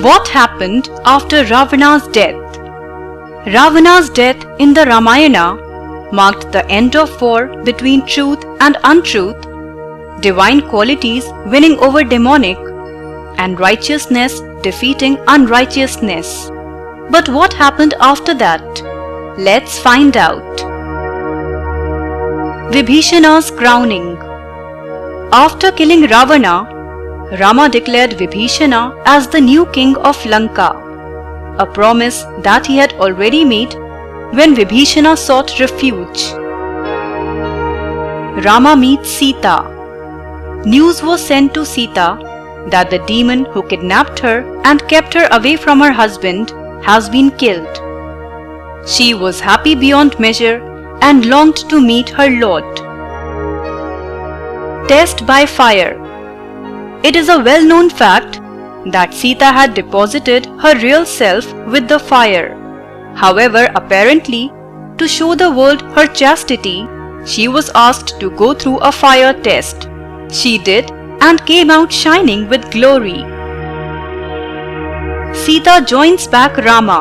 What happened after Ravana's death? Ravana's death in the Ramayana marked the end of war between truth and untruth, divine qualities winning over demonic, and righteousness defeating unrighteousness. But what happened after that? Let's find out. Vibhishana's crowning. After killing Ravana, Rama declared Vibhishana as the new king of Lanka, a promise that he had already made when Vibhishana sought refuge. Rama meets Sita. News was sent to Sita that the demon who kidnapped her and kept her away from her husband has been killed. She was happy beyond measure and longed to meet her Lord. Test by fire. It is a well-known fact that Sita had deposited her real self with the fire. However, apparently, to show the world her chastity, she was asked to go through a fire test. She did and came out shining with glory. Sita joins back Rama.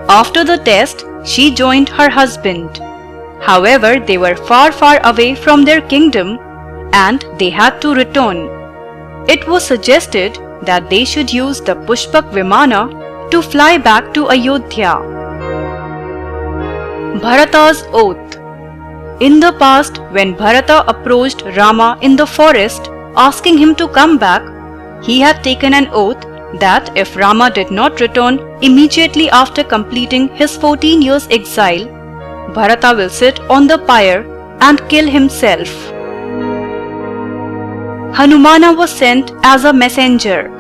After the test, she joined her husband. However, they were far away from their kingdom and they had to return. It was suggested that they should use the Pushpak Vimana to fly back to Ayodhya. Bharata's oath. In the past, when Bharata approached Rama in the forest asking him to come back, he had taken an oath that if Rama did not return immediately after completing his 14 years exile, Bharata will sit on the pyre and kill himself. Hanumana was sent as a messenger.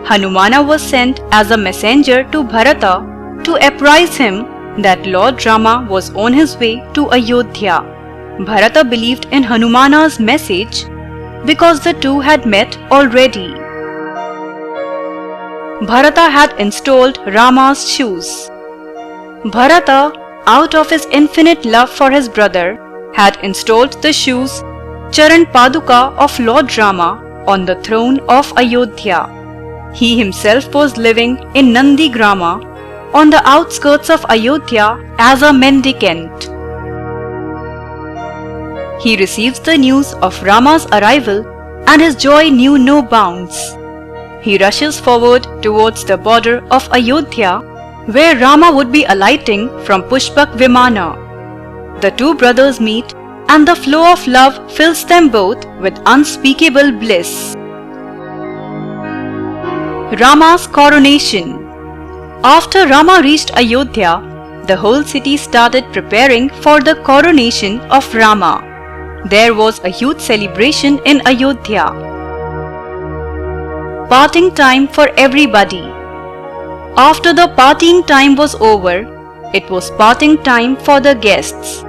Hanumana was sent as a messenger to Bharata to apprise him that Lord Rama was on his way to Ayodhya. Bharata believed in Hanumana's message because the two had met already. Bharata had installed Rama's shoes. Bharata, out of his infinite love for his brother, had installed the shoes Charan Paduka of Lord Rama on the throne of Ayodhya. He himself was living in Nandigrama on the outskirts of Ayodhya as a mendicant. He receives the news of Rama's arrival and his joy knew no bounds. He rushes forward towards the border of Ayodhya where Rama would be alighting from Pushpak Vimana. The two brothers meet and the flow of love fills them both with unspeakable bliss. Rama's coronation. After Rama reached Ayodhya, the whole city started preparing for the coronation of Rama. There was a huge celebration in Ayodhya. Parting time for everybody. After the partying time was over, it was parting time for the guests.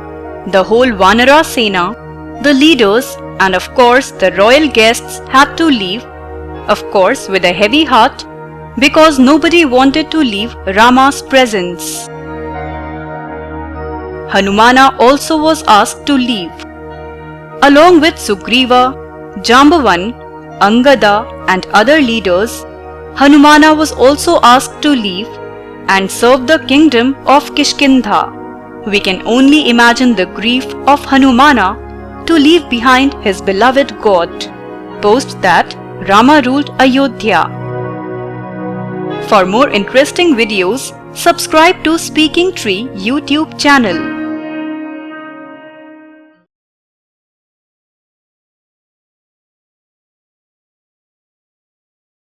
The whole Vanara Sena, the leaders and of course the royal guests had to leave, of course with a heavy heart, because nobody wanted to leave Rama's presence. Hanumana also was asked to leave. Along with Sugriva, Jambavan, Angada and other leaders, Hanumana was also asked to leave and serve the kingdom of Kishkindha. We can only imagine the grief of Hanumana to leave behind his beloved god. Post that, Rama ruled Ayodhya. For more interesting videos, subscribe to Speaking Tree YouTube channel.